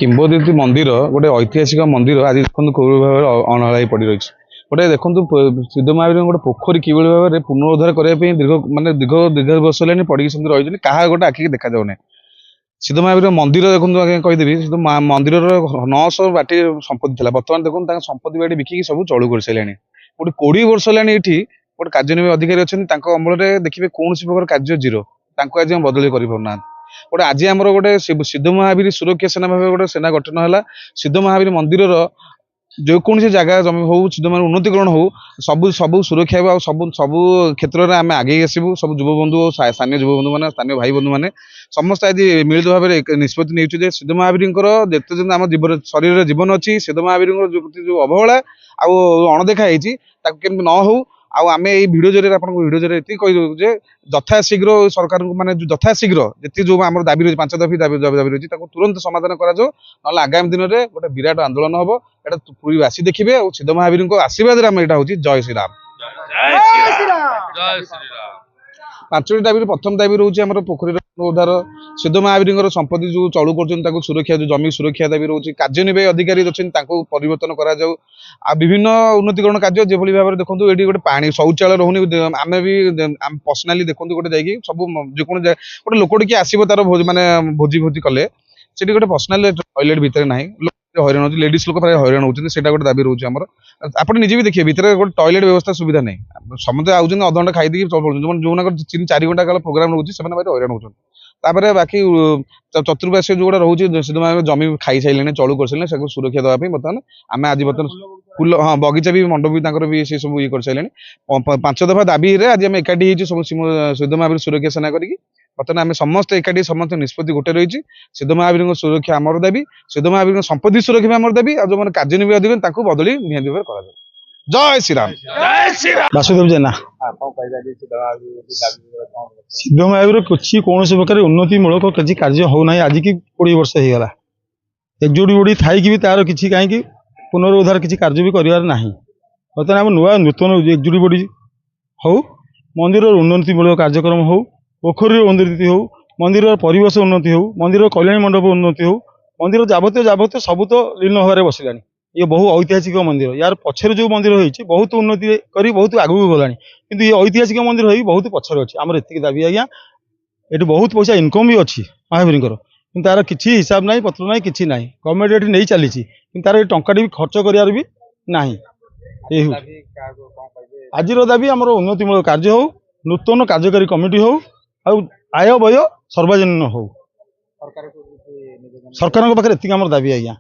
किंबदंती मंदिर गोटे ऐतिहासिक मंदिर आज देखो कौन भाव अणहला पड़ रही गोटे देखो सिद्ध महावीर गोटे पोखरी कि भाव में पुनरुद्धार करने दीर्घ मानते दीर्घ दीर्घ वर्ष है पड़ी रही क्या गोटे आखिक देखा जाऊना सिद्ध महावीर मंदिर देखो कहीदेवी सिद्ध मंदिर 900 बाटी संपत्ति था बर्तमान देखो संपत्ति बाटी बिकी सब चलू कर सारे गोटे 20 वर्ष है गोटे कार्यनिर्वाही अधिकारी अच्छा अमल में देखिए कौन प्रकार कार्य जीरो आज बदली करना गोटे आज आम गोटे सिद्ध महावीर सुरक्षा सेना भाव गोटे सेना गठन है सिद्ध महावीर मंदिर जो कौन जगह जमी हो सिद्ध महावीर उन्नतिकरण हो सब सब सुरक्षा सब सब क्षेत्र में आम आगे आसबू सब युवबंधु स्थानीय युवबंधु मैंने स्थानीय भाई बंधु मैंने समस्त आज मिलित भाव में निष्पत्ति नहीं सिद्ध महावीर जिते दिन आम जीवन शरीर में जीवन अच्छी सिद्ध महावीर जो अवहेला अणदेखा होती न हो आम ये भिडियो जरिए भिडियो जरिए ये कहीदे यथाशीघ्र सरकार माने यथाशीघ्र जी जो आम दाबी रही 5 दफी दाबी रही तुरंत समाधान कर आगामी दिन में गोटे विराट आंदोलन हम एटा पूरीवासी देखिए और सिद्ध महावीर आशीर्वाद आम यहाँ हूँ जय श्री राम। 5टी दाबी प्रथम दाबी रोचे पोखरी उद्धार सिद्ध महावीर संपत्ति जो चलू कर सुरक्षा जो जमी सुरक्षा दाबी रोचे कार्यनिर्वाही अधिकारी अच्छा परिवर्तन करा विभिन्न उन्नतिकरण कार्य जो भाव में देखो ये गोटे पानी शौचालय रोनी आम भी पर्सनाली देखो गोटे जा सब जो गोटे लोक टे आसो तार मानने भोजी भोजी कले से गोटे पर्सनाल टॉयलेट भितर ना हईराण हो लेडीज लोक प्राय हईराण होता गोटे दाबी रोचे आम आप निजे भी देखिए भितर गोटे टॉयलेट व्यवस्था सुविधा नहीं समझे आउन अधघंटा खाई जो 3-4 घंटा काल प्रोग्राम रोचे से हईराण होता बाकी चतुर्पाश जो रोचे सिद्ध महावीर जमी खाई सारे चलू कर सारे सुरक्षा देवाई बर्तमान आम आज बर्तमान फुल हाँ बगीचा भी मंडप भी से सब ये कर सारे 5 दफा दाबी आज आम एकाठी सब सिद्ध महावीर सुरक्षा सेना करी बर्तमान आम समस्त एकाठी समस्त निष्पत्ति गोटे रही सिद्ध महावीर सुरक्षा आमर दाबी सिद्ध महावीर संपत्ति सुरक्षा भी आमर दाबी जो मैंने कार्यनिर्वाही अधिकारी बदली निहत भाव कर जय श्री राम वासुदेव जेना सिद्ध महावीर किसी कौन प्रकार उन्नति मूलक किसी कार्य होना आज की 20 वर्ष हो गला एकजुड़ी उड़ी थी भी तार किसी कहीं पुनरुद्धार किसी कार्य भी करार ना बर्तमान आम नुआ नूतन एकजुड़ी बड़ी हो मंदिर उन्नतिमूलक कार्यक्रम हो पोखरी उन्नति हो मंदिर परिवेश उन्नति हो मंदिर कल्याण मंडप उन्नति हो मंदिर जाबत सब तो लीन होबार बसला ये बहु ऐतिहासिक मंदिर यार पछर जो मंदिर होती बहुत उन्नति करी बहुत आगू गला कि ये ऐतिहासिक मंदिर हो बहुत पछर अच्छी आम एति दाबी आज्ञा ये बहुत पैसा इनकम भी अच्छी महावीर कि तार किसी हिसाब ना पत्र ना कि ना गवर्नमेंट ये नहीं चली तार टाँटा भी खर्च करार भी ना आज दाबी आम उन्नतिमूलक कार्य हो नूतन कार्यकारी कमिटी हो आय व्यय सर्वजनीन हो सरकार पाखे एति आम दाबी आज्ञा।